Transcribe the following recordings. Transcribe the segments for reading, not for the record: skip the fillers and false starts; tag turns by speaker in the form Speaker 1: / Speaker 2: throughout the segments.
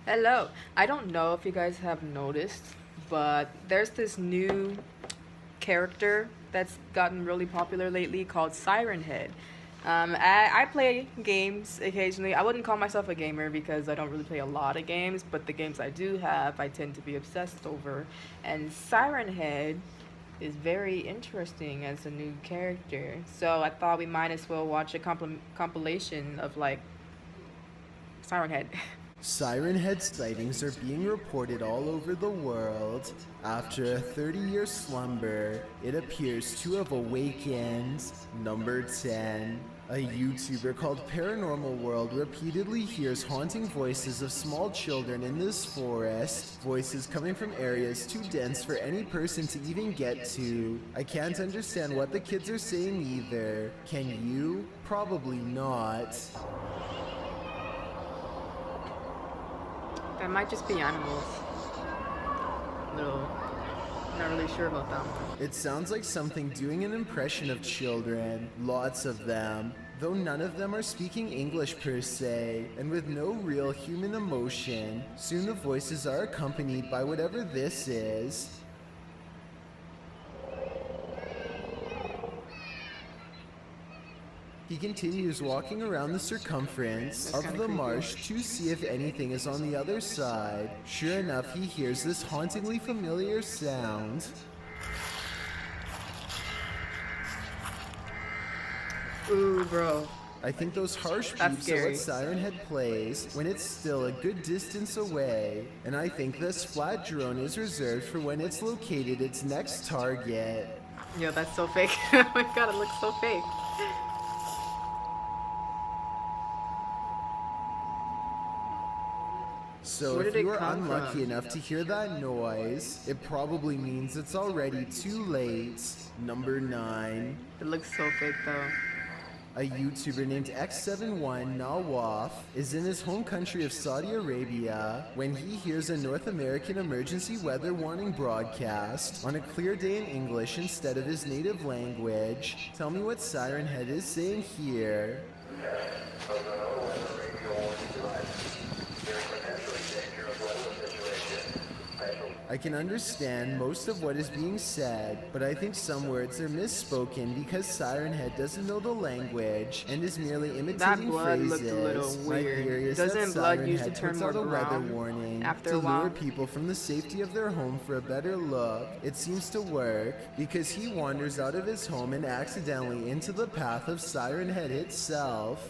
Speaker 1: Hello. I don't know if you guys have noticed, but there's this new character that's gotten really popular lately called Siren Head. I play games occasionally. I wouldn't call myself a gamer because I don't really play a lot of games, but the games I do have, I tend to be obsessed over. And Siren Head is very interesting as a new character. So I thought we might as well watch a compilation of like Siren Head.
Speaker 2: Siren Head sightings are being reported all over the world. After a 30-year slumber, it appears to have awakened. Number 10. A YouTuber called Paranormal World repeatedly hears haunting voices of small children in this forest, voices coming from areas too dense for any person to even get to. I can't understand what the kids are saying either. Can you? Probably not.
Speaker 1: That might just be animals. No, not really sure about that one.
Speaker 2: It sounds like something doing an impression of children, lots of them, though none of them are speaking English per se, and with no real human emotion. Soon the voices are accompanied by whatever this is. He continues walking around the circumference of the marsh to see if anything is on the other side. Sure enough, he hears this hauntingly familiar sound.
Speaker 1: Ooh, bro.
Speaker 2: I think those harsh
Speaker 1: That's
Speaker 2: beeps are
Speaker 1: scary.
Speaker 2: what Siren Head plays when it's still a good distance away, and I think this flat drone is reserved for when it's located its next target.
Speaker 1: Yo, that's so fake. Oh my god, it looks so fake.
Speaker 2: So
Speaker 1: Where
Speaker 2: if
Speaker 1: did
Speaker 2: you
Speaker 1: it
Speaker 2: are
Speaker 1: come
Speaker 2: unlucky
Speaker 1: from?
Speaker 2: enough to hear that noise, it probably means it's already too late. Number 9.
Speaker 1: It looks so fake though.
Speaker 2: A YouTuber named X71 Nawaf is in his home country of Saudi Arabia when he hears a North American emergency weather warning broadcast on a clear day in English instead of his native language. Tell me what Siren Head is saying here. I can understand most of what is being said, but I think some words are misspoken because Siren Head doesn't know the language and is merely imitating
Speaker 1: That blood
Speaker 2: phrases.
Speaker 1: looked a little
Speaker 2: My
Speaker 1: weird.
Speaker 2: theory is
Speaker 1: Doesn't
Speaker 2: that
Speaker 1: blood
Speaker 2: Siren
Speaker 1: usually
Speaker 2: Head
Speaker 1: turn
Speaker 2: puts
Speaker 1: more
Speaker 2: out a weather
Speaker 1: brown
Speaker 2: warning
Speaker 1: after
Speaker 2: to
Speaker 1: a while?
Speaker 2: lure people from the safety of their home for a better look. It seems to work because he wanders out of his home and accidentally into the path of Siren Head itself.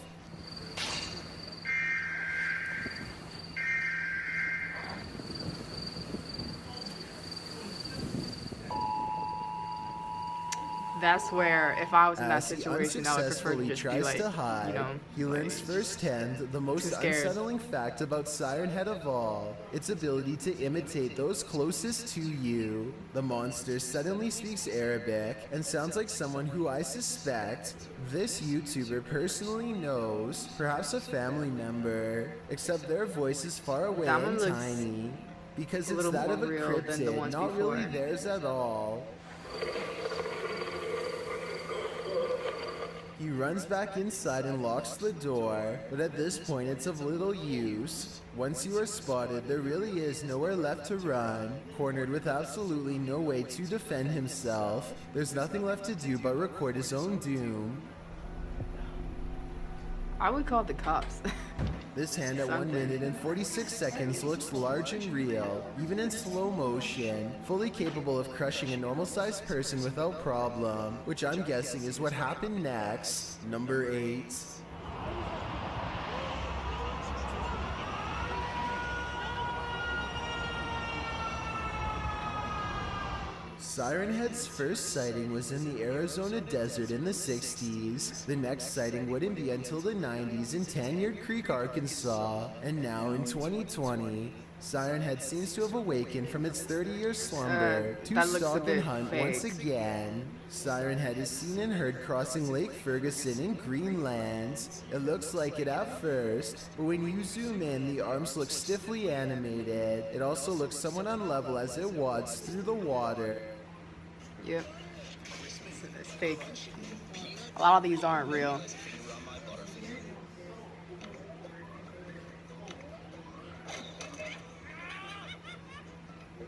Speaker 1: That's where, if I was in that
Speaker 2: As he
Speaker 1: situation, I would prefer to
Speaker 2: unsuccessfully
Speaker 1: just be
Speaker 2: tries
Speaker 1: like,
Speaker 2: to hide,
Speaker 1: you know,
Speaker 2: he learns
Speaker 1: like,
Speaker 2: firsthand the most
Speaker 1: too scared.
Speaker 2: unsettling fact about Siren Head of all, its ability to imitate those closest to you. The monster suddenly speaks Arabic and sounds like someone who I suspect this YouTuber personally knows, perhaps a family member, except their voice is far away
Speaker 1: That one
Speaker 2: and
Speaker 1: looks
Speaker 2: tiny, because
Speaker 1: a
Speaker 2: it's
Speaker 1: little
Speaker 2: that of
Speaker 1: more
Speaker 2: a
Speaker 1: real than the
Speaker 2: cryptid,
Speaker 1: ones
Speaker 2: not really
Speaker 1: before.
Speaker 2: theirs at all. He runs back inside and locks the door, but at this point it's of little use. Once you are spotted, there really is nowhere left to run. Cornered with absolutely no way to defend himself, there's nothing left to do but record his own doom.
Speaker 1: I would call the cops.
Speaker 2: This hand at 1
Speaker 1: Something.
Speaker 2: minute and 46 seconds looks large and real, even in slow motion, fully capable of crushing a normal-sized person without problem, which I'm guessing is what happened next. Number 8. Siren Head's first sighting was in the Arizona desert in the 60s. The next sighting wouldn't be until the 90s in Tanyard Creek, Arkansas. And now in 2020, Siren Head seems to have awakened from its 30-year slumber to
Speaker 1: that looks a
Speaker 2: stalk and
Speaker 1: bit
Speaker 2: hunt
Speaker 1: fake.
Speaker 2: once again. Siren Head is seen and heard crossing Lake Ferguson in Greenland. It looks like it at first, but when you zoom in, the arms look stiffly animated. It also looks somewhat unlevel as it wads through the water.
Speaker 1: Yep. It's fake. A lot of these aren't real.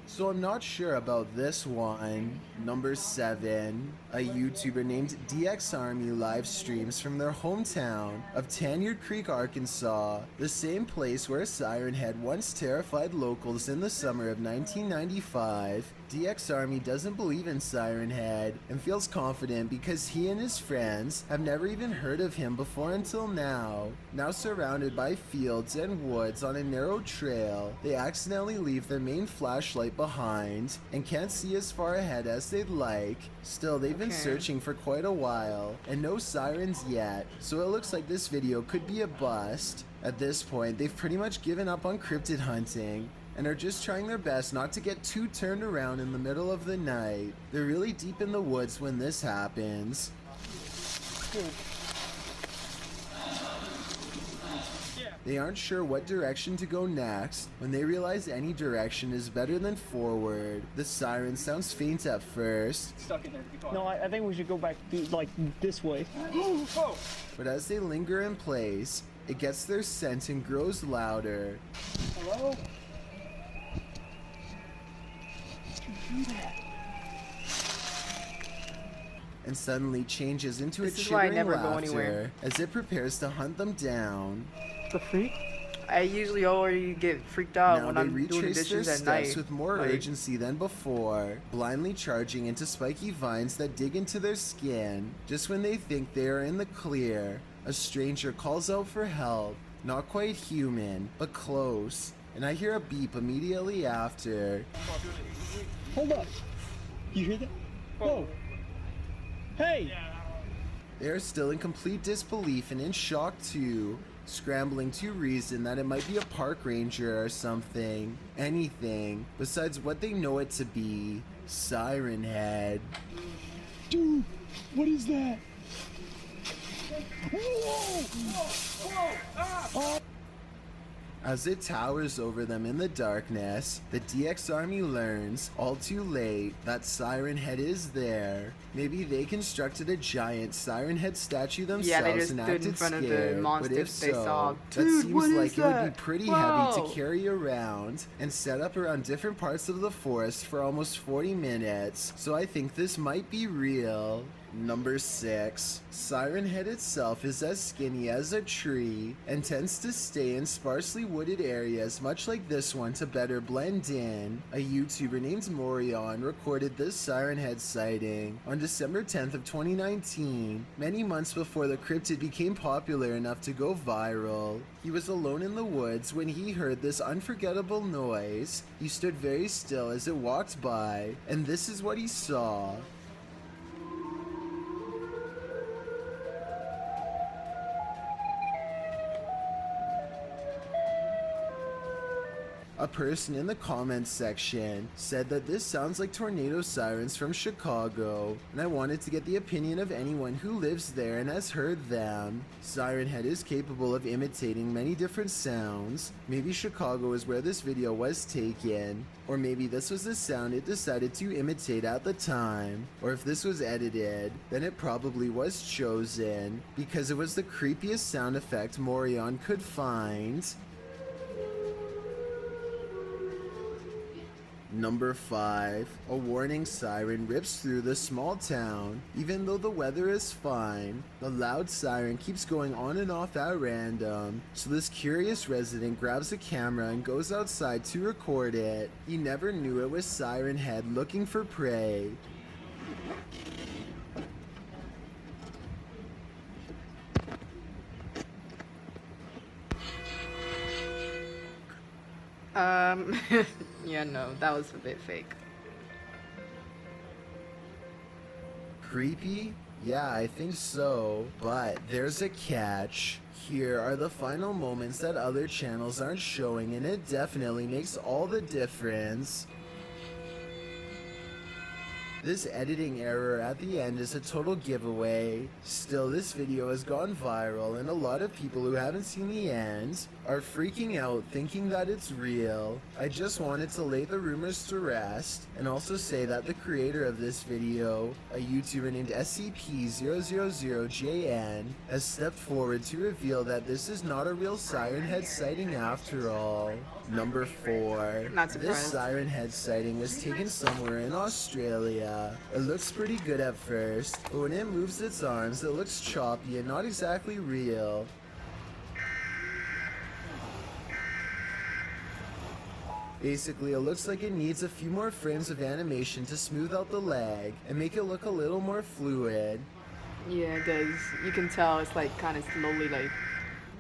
Speaker 2: So I'm not sure about this one. Number 7. A YouTuber named DX Army live streams from their hometown of Tanyard Creek, Arkansas, the same place where Siren Head once terrified locals in the summer of 1995. DX Army doesn't believe in Siren Head and feels confident because he and his friends have never even heard of him before until now. Now surrounded by fields and woods on a narrow trail, they accidentally leave their main flashlight behind and can't see as far ahead as they'd like. Still, they've been searching for quite a while and no sirens yet, so it looks like this video could be a bust. At this point, they've pretty much given up on cryptid hunting and are just trying their best not to get too turned around in the middle of the night. They're really deep in the woods when this happens. They aren't sure what direction to go next when they realize any direction is better than forward. The siren sounds faint at first.
Speaker 3: Stuck in there. No, I think we should go back like this way.
Speaker 2: But as they linger in place, it gets their scent and grows louder.
Speaker 3: Hello?
Speaker 2: And suddenly changes into a
Speaker 1: This is why I
Speaker 2: chittering
Speaker 1: never go
Speaker 2: laughter
Speaker 1: anywhere.
Speaker 2: as it prepares to hunt them down.
Speaker 3: The freak?
Speaker 1: I usually already get freaked out
Speaker 2: Now
Speaker 1: when
Speaker 2: they
Speaker 1: I'm doing the
Speaker 2: retrace their
Speaker 1: dishes at
Speaker 2: steps
Speaker 1: night.
Speaker 2: with more
Speaker 1: Like,
Speaker 2: urgency than before, blindly charging into spiky vines that dig into their skin. Just when they think they are in the clear, a stranger calls out for help. Not quite human, but close. And I hear a beep immediately after.
Speaker 3: Hold up. You hear that? Whoa. Hey!
Speaker 2: They are still in complete disbelief and in shock too, scrambling to reason that it might be a park ranger or something. Anything besides what they know it to be. Siren Head.
Speaker 3: Dude, what is that? Whoa!
Speaker 2: As it towers over them in the darkness, the DX Army learns, all too late, that Siren Head is there. Maybe they constructed a giant Siren Head statue themselves
Speaker 1: Yeah, they just
Speaker 2: and
Speaker 1: stood in
Speaker 2: acted
Speaker 1: front of the
Speaker 2: scared, but
Speaker 1: monster
Speaker 2: if
Speaker 1: they
Speaker 2: so,
Speaker 1: saw.
Speaker 2: that
Speaker 1: Dude,
Speaker 2: seems
Speaker 1: what is
Speaker 2: like it would
Speaker 1: that?
Speaker 2: be pretty
Speaker 1: Whoa.
Speaker 2: heavy to carry around and set up around different parts of the forest for almost 40 minutes, so I think this might be real. Number 6. Siren Head itself is as skinny as a tree and tends to stay in sparsely wooded areas much like this one to better blend in. A YouTuber named Morion recorded this Siren Head sighting on December 10th of 2019, many months before the cryptid became popular enough to go viral. He was alone in the woods when he heard this unforgettable noise. He stood very still as it walked by, and this is what he saw. A person in the comments section said that this sounds like tornado sirens from Chicago, and I wanted to get the opinion of anyone who lives there and has heard them. Siren Head is capable of imitating many different sounds. Maybe Chicago is where this video was taken, or maybe this was the sound it decided to imitate at the time. Or if this was edited, then it probably was chosen, because it was the creepiest sound effect Morion could find. Number 5. A warning siren rips through the small town. Even though the weather is fine, the loud siren keeps going on and off at random, so this curious resident grabs a camera and goes outside to record it. He never knew it was Siren Head looking for prey.
Speaker 1: Yeah, no, that was a bit fake.
Speaker 2: Creepy? Yeah, I think so. But there's a catch. Here are the final moments that other channels aren't showing, and it definitely makes all the difference. This editing error at the end is a total giveaway. Still, this video has gone viral, and a lot of people who haven't seen the end are freaking out thinking that it's real. I just wanted to lay the rumors to rest and also say that the creator of this video, a YouTuber named SCP-000JN, has stepped forward to reveal that this is not a real Siren Head sighting after all. Number 4.
Speaker 1: Not surprised.
Speaker 2: This Siren Head sighting was taken somewhere in Australia. It looks pretty good at first, but when it moves its arms, it looks choppy and not exactly real. Basically, it looks like it needs a few more frames of animation to smooth out the lag and make it look a little more fluid.
Speaker 1: Yeah, because you can tell it's like kind of slowly like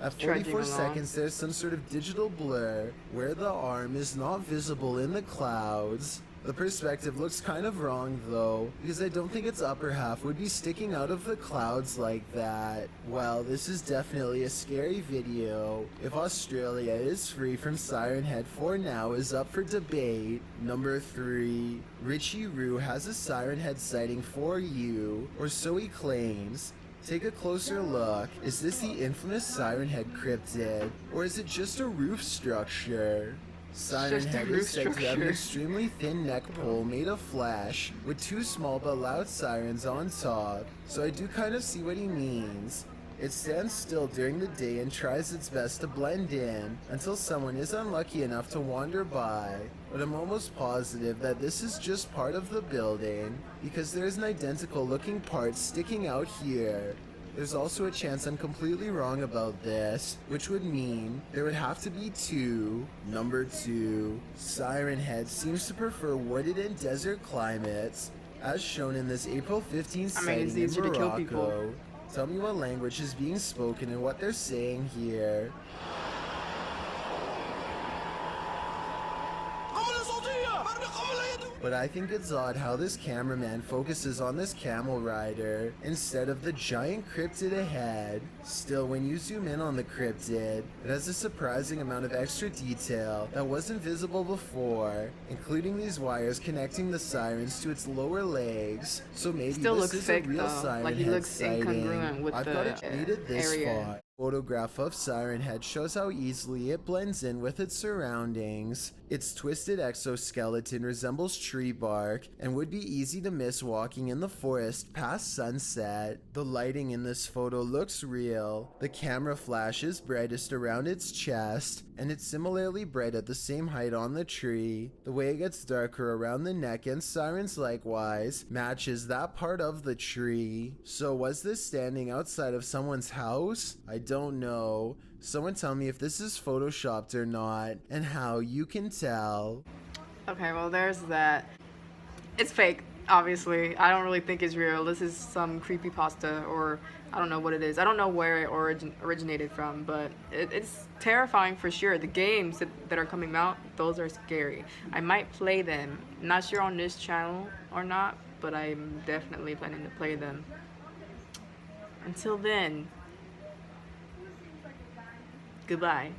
Speaker 2: At
Speaker 1: trudging
Speaker 2: 44
Speaker 1: along.
Speaker 2: seconds, there's some sort of digital blur where the arm is not visible in the clouds. The perspective looks kind of wrong though, because I don't think its upper half would be sticking out of the clouds like that. Well, this is definitely a scary video. If Australia is free from Siren Head for now is up for debate. Number 3. Richie Roo has a Siren Head sighting for you, or so he claims. Take a closer look. Is this the infamous Siren Head cryptid, or is it just a roof structure? Siren
Speaker 1: just a
Speaker 2: Head
Speaker 1: roof
Speaker 2: is said to have an
Speaker 1: structure.
Speaker 2: extremely thin neck pole made of flesh, with 2 small but loud sirens on top, so I do kind of see what he means. It stands still during the day and tries its best to blend in until someone is unlucky enough to wander by, but I'm almost positive that this is just part of the building, because there is an identical looking part sticking out here. There's also a chance I'm completely wrong about this, which would mean there would have to be 2. Number 2. Siren Head seems to prefer wooded and desert climates, as shown in this April 15th
Speaker 1: I mean, it's
Speaker 2: sighting in
Speaker 1: easier to kill people.
Speaker 2: Morocco. Tell me what language is being spoken and what they're saying here. But I think it's odd how this cameraman focuses on this camel rider instead of the giant cryptid ahead. Still, when you zoom in on the cryptid, it has a surprising amount of extra detail that wasn't visible before, including these wires connecting the sirens to its lower legs. So maybe
Speaker 1: Still
Speaker 2: this
Speaker 1: looks
Speaker 2: is
Speaker 1: fake,
Speaker 2: a real
Speaker 1: though.
Speaker 2: Siren
Speaker 1: Like, he
Speaker 2: Head
Speaker 1: looks
Speaker 2: sighting.
Speaker 1: incongruent with
Speaker 2: I've
Speaker 1: the
Speaker 2: got it made it this
Speaker 1: area.
Speaker 2: far. Photograph of Siren Head shows how easily it blends in with its surroundings. Its twisted exoskeleton resembles tree bark and would be easy to miss walking in the forest past sunset. The lighting in this photo looks real. The camera flash is brightest around its chest, and it's similarly bright at the same height on the tree. The way it gets darker around the neck and sirens likewise matches that part of the tree. So was this standing outside of someone's house? I don't know. Someone tell me if this is photoshopped or not, and how you can tell.
Speaker 1: Okay, well, there's that. It's fake, obviously. I don't really think it's real. This is some creepypasta, or I don't know what it is. I don't know where it originated from, but it's terrifying for sure. The games that are coming out, those are scary. I might play them. Not sure on this channel or not, but I'm definitely planning to play them. Until then, goodbye.